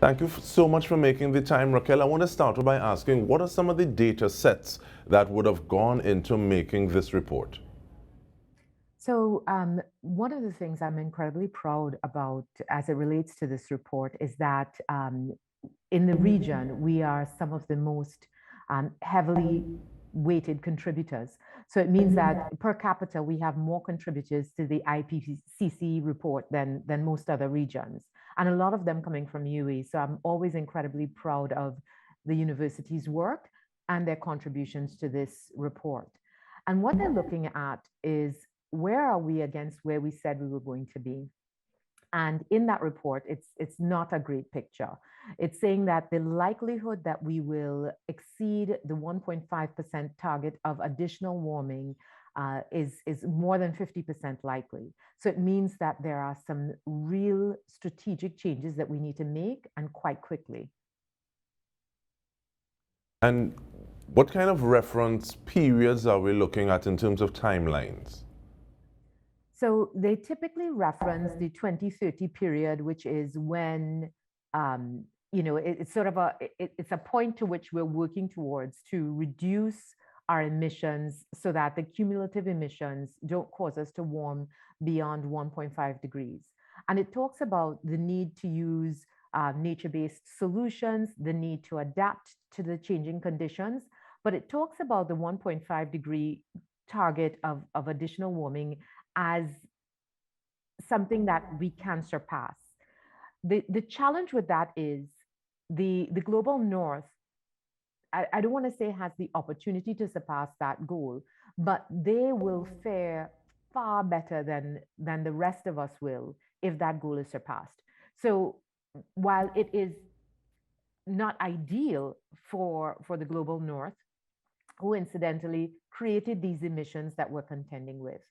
Thank you so much for making the time, Racquel. I want to start by asking, what are some of the data sets that would have gone into making this report? So one of the things I'm incredibly proud about as it relates to this report is that in the region, we are some of the most heavily weighted contributors. So it means that per capita, we have more contributors to the IPCC report than most other regions, and a lot of them coming from UAE. So I'm always incredibly proud of the university's work and their contributions to this report. And what they're looking at is, where are we against where we said we were going to be? And in that report, it's not a great picture. It's saying that the likelihood that we will exceed the 1.5% target of additional warming is more than 50% likely. So it means that there are some real strategic changes that we need to make, and quite quickly. And what kind of reference periods are we looking at in terms of timelines? So they typically reference the 2030 period, which is when, it's sort of it's a point to which we're working towards to reduce our emissions so that the cumulative emissions don't cause us to warm beyond 1.5 degrees. And it talks about the need to use nature-based solutions, the need to adapt to the changing conditions, but it talks about the 1.5 degree target of additional warming as something that we can surpass. The challenge with that is the global north, I don't want to say has the opportunity to surpass that goal, but they will fare far better than the rest of us will if that goal is surpassed. So while it is not ideal for the global north, who incidentally created these emissions that we're contending with,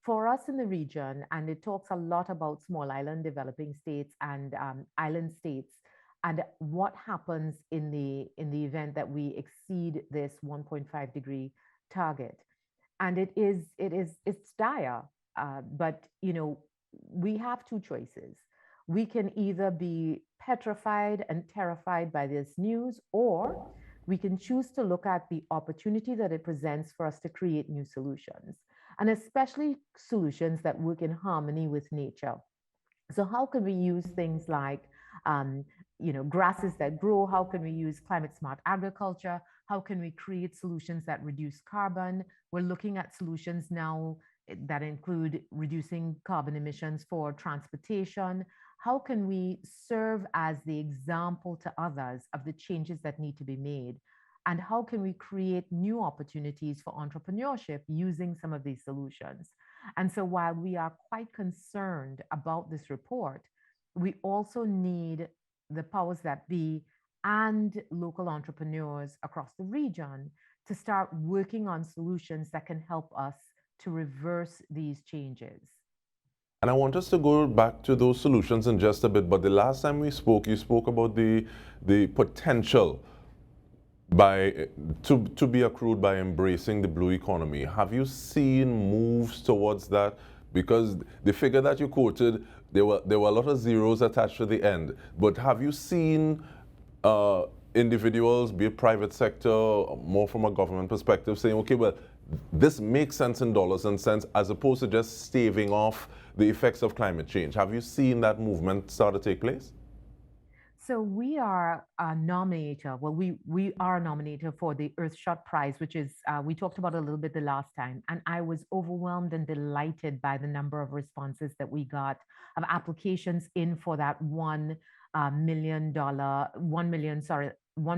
for us in the region, and it talks a lot about small island developing states and island states, and what happens in the event that we exceed this 1.5 degree target. And it's dire, but we have two choices. We can either be petrified and terrified by this news, or we can choose to look at the opportunity that it presents for us to create new solutions, and especially solutions that work in harmony with nature. So how can we use things like grasses that grow? How can we use climate smart agriculture? How can we create solutions that reduce carbon? We're looking at solutions now that include reducing carbon emissions for transportation. How can we serve as the example to others of the changes that need to be made? And how can we create new opportunities for entrepreneurship using some of these solutions? And so while we are quite concerned about this report, we also need the powers that be and local entrepreneurs across the region to start working on solutions that can help us to reverse these changes. And I want us to go back to those solutions in just a bit, but the last time we spoke, you spoke about the potential to be accrued by embracing the blue economy. Have you seen moves towards that? Because the figure that you quoted, there were a lot of zeros attached to the end. But have you seen individuals, be it private sector, more from a government perspective, saying, okay, well, this makes sense in dollars and cents, as opposed to just staving off the effects of climate change? Have you seen that movement start to take place? So we are a nominator. Well, we are a nominator for the Earthshot Prize, which is, we talked about a little bit the last time. And I was overwhelmed and delighted by the number of responses that we got, of applications in for that $1 million £1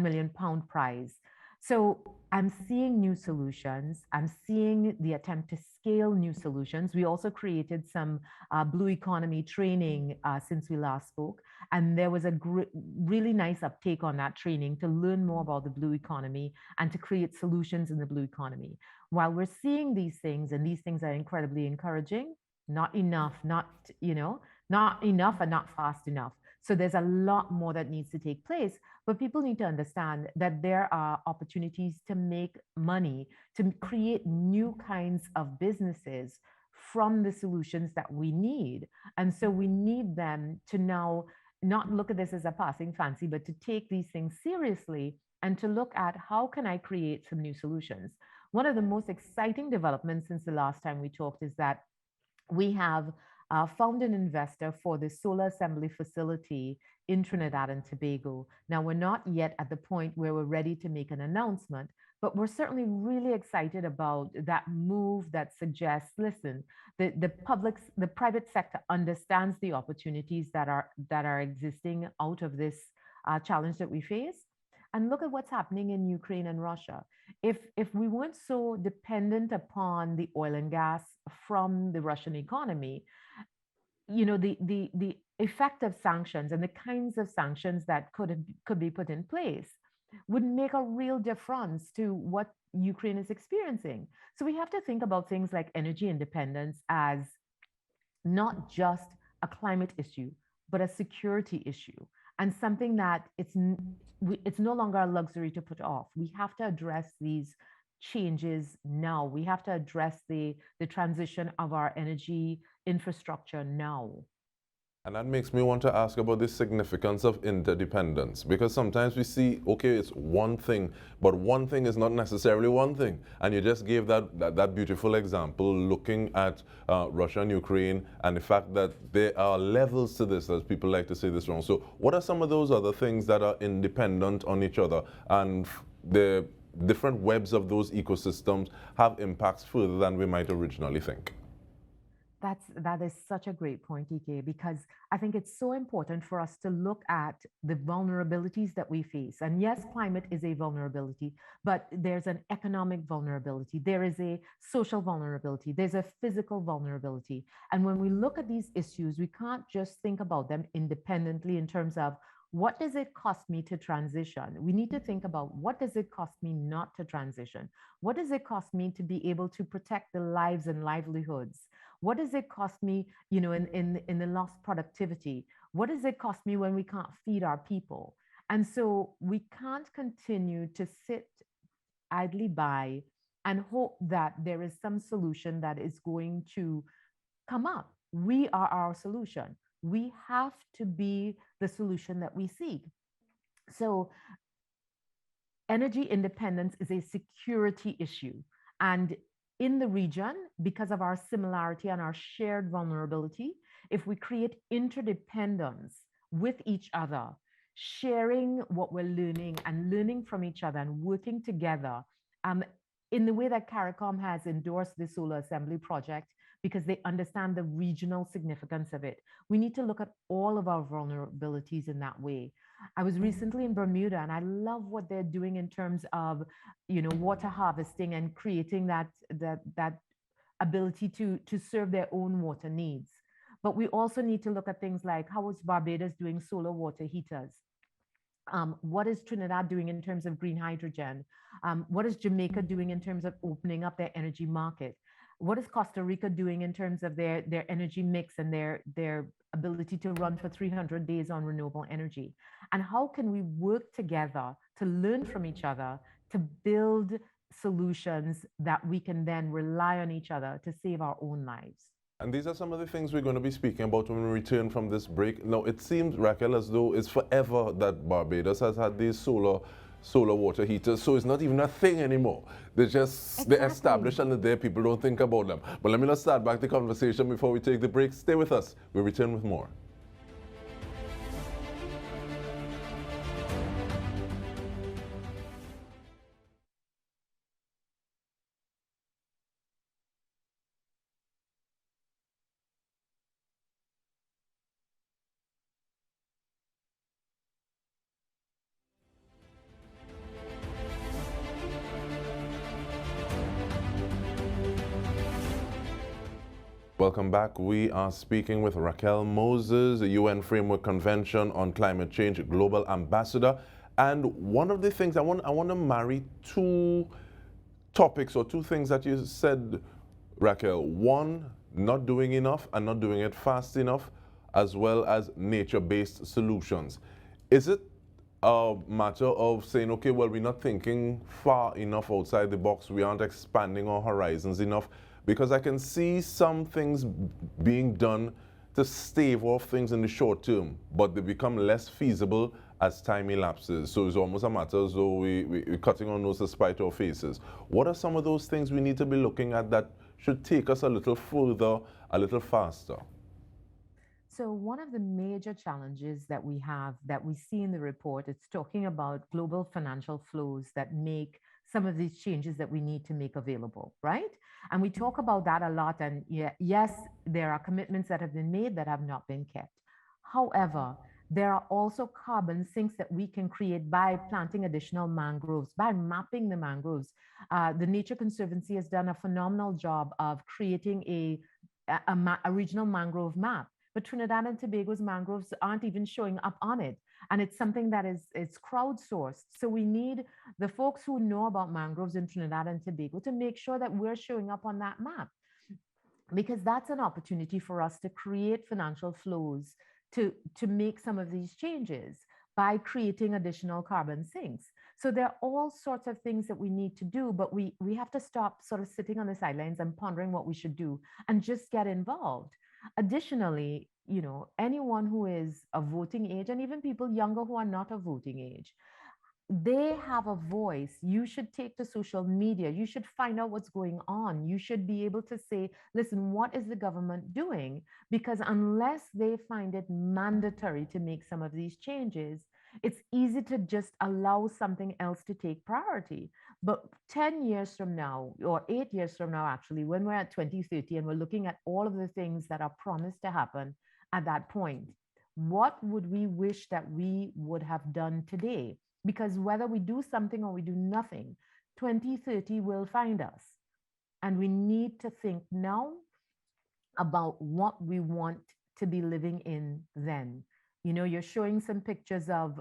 million prize. So I'm seeing new solutions. I'm seeing the attempt to scale new solutions. We also created some blue economy training since we last spoke. And there was a really nice uptake on that training to learn more about the blue economy and to create solutions in the blue economy. While we're seeing these things, and these things are incredibly encouraging, not enough, not enough and not fast enough. So there's a lot more that needs to take place, but people need to understand that there are opportunities to make money, to create new kinds of businesses from the solutions that we need. And so we need them to now not look at this as a passing fancy, but to take these things seriously and to look at how can I create some new solutions. One of the most exciting developments since the last time we talked is that we have found an investor for the solar assembly facility in Trinidad and Tobago. Now, we're not yet at the point where we're ready to make an announcement, but we're certainly really excited about that move that suggests, listen, the private sector understands the opportunities that are existing out of this challenge that we face. And look at what's happening in Ukraine and Russia. If we weren't so dependent upon the oil and gas from the Russian economy, the effect of sanctions and the kinds of sanctions that could be put in place would make a real difference to what Ukraine is experiencing. So we have to think about things like energy independence as not just a climate issue, but a security issue, and something that it's no longer a luxury to put off. We have to address these changes now. We have to address the transition of our energy infrastructure now. And that makes me want to ask about the significance of interdependence, because sometimes we see, okay, it's one thing, but one thing is not necessarily one thing. And you just gave that beautiful example looking at Russia and Ukraine and the fact that there are levels to this, as people like to say this wrong. So what are some of those other things that are independent on each other, and the different webs of those ecosystems have impacts further than we might originally think? That is such a great point, Dike, because I think it's so important for us to look at the vulnerabilities that we face. And yes, climate is a vulnerability, but there's an economic vulnerability. There is a social vulnerability. There's a physical vulnerability. And when we look at these issues, we can't just think about them independently in terms of what does it cost me to transition? We need to think about what does it cost me not to transition? What does it cost me to be able to protect the lives and livelihoods? What does it cost me, in the lost productivity? What does it cost me when we can't feed our people? And so we can't continue to sit idly by and hope that there is some solution that is going to come up. We are our solution. We have to be the solution that we seek. So energy independence is a security issue. And in the region, because of our similarity and our shared vulnerability, if we create interdependence with each other, sharing what we're learning and learning from each other and working together, in the way that CARICOM has endorsed the solar assembly project, because they understand the regional significance of it. We need to look at all of our vulnerabilities in that way. I was recently in Bermuda, and I love what they're doing in terms of, water harvesting and creating that ability to serve their own water needs. But we also need to look at things like, how is Barbados doing solar water heaters? What is Trinidad doing in terms of green hydrogen? What is Jamaica doing in terms of opening up their energy market? What is Costa Rica doing in terms of their energy mix and their ability to run for 300 days on renewable energy? And how can we work together to learn from each other, to build solutions that we can then rely on each other to save our own lives? And these are some of the things we're going to be speaking about when we return from this break. Now, it seems, Racquel, as though it's forever that Barbados has had these solar water heaters, so it's not even a thing anymore. They're established and they're there. People don't think about them. But let me not start back the conversation before we take the break. Stay with us. We'll return with more. Welcome back. We are speaking with Racquel Moses, the UN Framework Convention on Climate Change Global Ambassador. And one of the things I want to marry two topics or two things that you said, Racquel. One, not doing enough and not doing it fast enough, as well as nature-based solutions. Is it a matter of saying, okay, well, we're not thinking far enough outside the box, we aren't expanding our horizons enough? Because I can see some things being done to stave off things in the short term, but they become less feasible as time elapses. So it's almost a matter as though we're cutting our nose to spite our faces. What are some of those things we need to be looking at that should take us a little further, a little faster? So one of the major challenges that we have, that we see in the report, it's talking about global financial flows that make some of these changes that we need to make available, right? And we talk about that a lot. And yes, there are commitments that have been made that have not been kept. However, there are also carbon sinks that we can create by planting additional mangroves, by mapping the mangroves. The Nature Conservancy has done a phenomenal job of creating a regional mangrove map, but Trinidad and Tobago's mangroves aren't even showing up on it. And it's something that it's crowdsourced. So we need the folks who know about mangroves in Trinidad and Tobago to make sure that we're showing up on that map, because that's an opportunity for us to create financial flows to make some of these changes by creating additional carbon sinks. So there are all sorts of things that we need to do, but we have to stop sort of sitting on the sidelines and pondering what we should do and just get involved. Additionally, anyone who is of voting age, and even people younger who are not of voting age, they have a voice. You should take to social media. You should find out what's going on. You should be able to say, listen, what is the government doing? Because unless they find it mandatory to make some of these changes, it's easy to just allow something else to take priority. But 10 years from now, or 8 years from now, actually, when we're at 2030 and we're looking at all of the things that are promised to happen at that point, what would we wish that we would have done today? Because whether we do something or we do nothing, 2030 will find us. And we need to think now about what we want to be living in then. You're showing some pictures of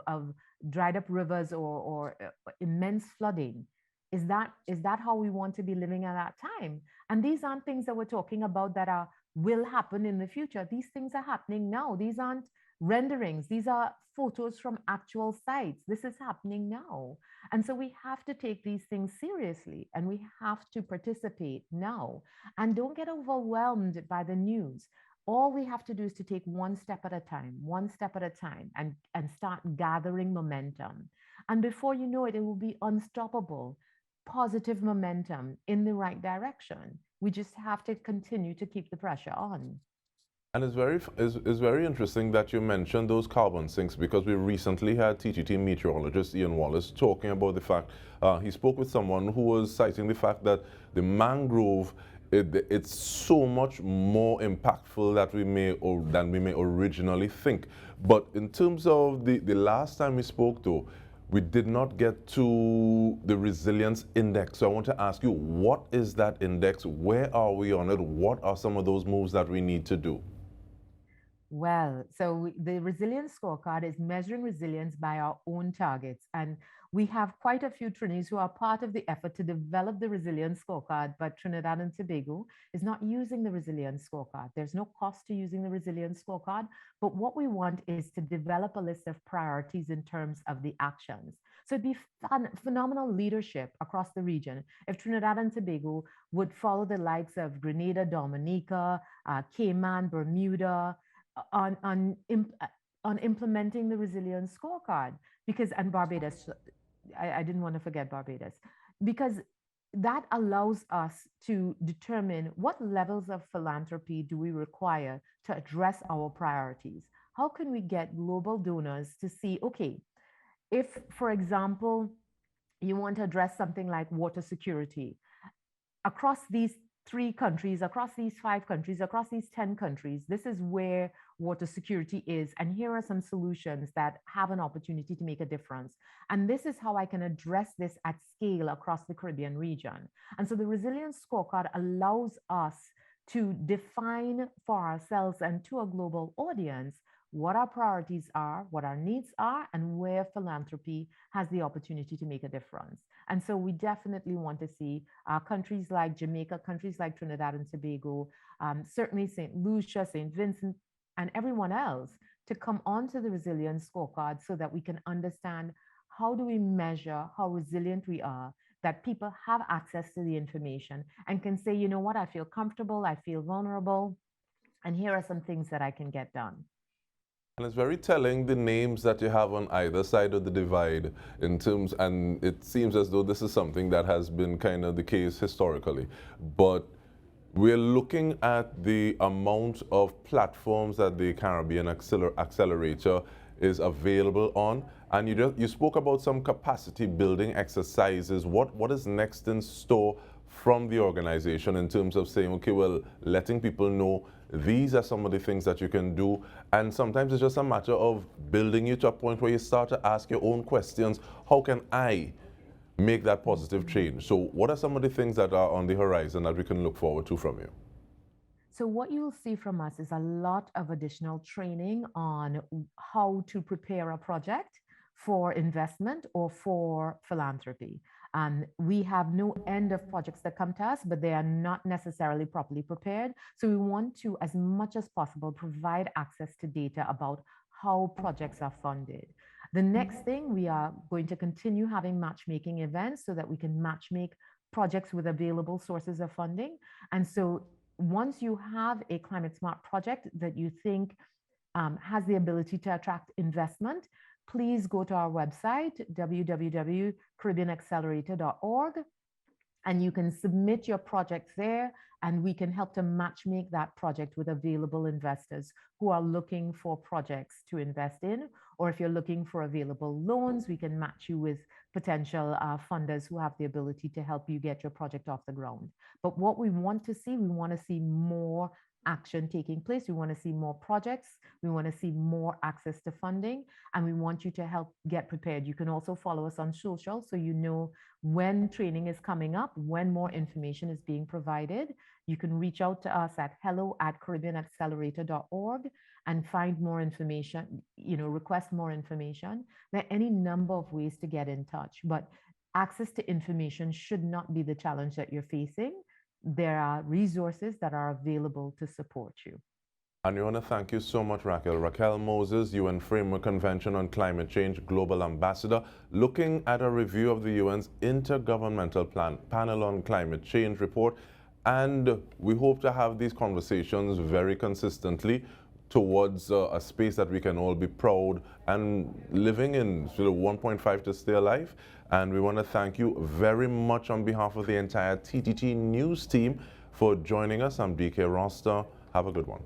dried up rivers or immense flooding. Is that how we want to be living at that time? And these aren't things that we're talking about that will happen in the future. These things are happening now. These aren't renderings. These are photos from actual sites. This is happening now. And so we have to take these things seriously, and we have to participate now. And don't get overwhelmed by the news. All we have to do is to take one step at a time, and start gathering momentum. And before you know it, it will be unstoppable, positive momentum in the right direction. We just have to continue to keep the pressure on. And it's very interesting that you mentioned those carbon sinks, because we recently had TTT meteorologist Ian Wallace talking about the fact, he spoke with someone who was citing the fact that the mangrove, it's so much more impactful than we may originally think. But in terms of the last time we spoke, though, we did not get to the resilience index. So I want to ask you, what is that index? Where are we on it? What are some of those moves that we need to do? Well, so the resilience scorecard is measuring resilience by our own targets. And we have quite a few Trinis who are part of the effort to develop the resilience scorecard, but Trinidad and Tobago is not using the resilience scorecard. There's no cost to using the resilience scorecard, but what we want is to develop a list of priorities in terms of the actions. So it'd be phenomenal leadership across the region if Trinidad and Tobago would follow the likes of Grenada, Dominica, Cayman, Bermuda, on implementing the resilience scorecard, and Barbados. I didn't want to forget Barbados, because that allows us to determine what levels of philanthropy do we require to address our priorities. How can we get global donors to see, okay, if, for example, you want to address something like water security across these 3 countries, across these 5 countries, across these 10 countries, this is where water security is. And here are some solutions that have an opportunity to make a difference. And this is how I can address this at scale across the Caribbean region. And so the resilience scorecard allows us to define for ourselves and to a global audience what our priorities are, what our needs are, and where philanthropy has the opportunity to make a difference. And so we definitely want to see countries like Jamaica, countries like Trinidad and Tobago, certainly St. Lucia, St. Vincent, and everyone else to come onto the resilience scorecard so that we can understand how do we measure how resilient we are, that people have access to the information and can say, you know what, I feel comfortable, I feel vulnerable, and here are some things that I can get done. And it's very telling the names that you have on either side of the divide in terms, and it seems as though this is something that has been kind of the case historically. But we're looking at the amount of platforms that the Caribbean Accelerator is available on. And you spoke about some capacity building exercises. What is next in store from the organization in terms of saying, okay, well, letting people know these are some of the things that you can do, and sometimes it's just a matter of building you to a point where you start to ask your own questions. How can I make that positive change? So what are some of the things that are on the horizon that we can look forward to from you? So what you'll see from us is a lot of additional training on how to prepare a project for investment or for philanthropy. We have no end of projects that come to us, but they are not necessarily properly prepared. So we want to, as much as possible, provide access to data about how projects are funded. The next thing, we are going to continue having matchmaking events so that we can matchmake projects with available sources of funding. And so once you have a climate smart project that you think has the ability to attract investment, please go to our website, www.caribbeanaccelerator.org, and you can submit your projects there, and we can help to matchmake that project with available investors who are looking for projects to invest in. Or if you're looking for available loans, we can match you with potential funders who have the ability to help you get your project off the ground. But what we want to see more action taking place. We want to see more projects. We want to see more access to funding, and we want you to help get prepared. You can also follow us on social so you know when training is coming up, when more information is being provided. You can reach out to us at hello@caribbeanaccelerator.org and find more information, request more information. There are any number of ways to get in touch, but access to information should not be the challenge that you're facing. There are resources that are available to support you. And we want to thank you so much, Racquel. Racquel Moses, UN Framework Convention on Climate Change Global Ambassador, looking at a review of the UN's Intergovernmental Panel on Climate Change report. And we hope to have these conversations very consistently towards a space that we can all be proud and living in, 1.5 to stay alive. And we want to thank you very much on behalf of the entire TTT News team for joining us. I'm Dike Rostant. Have a good one.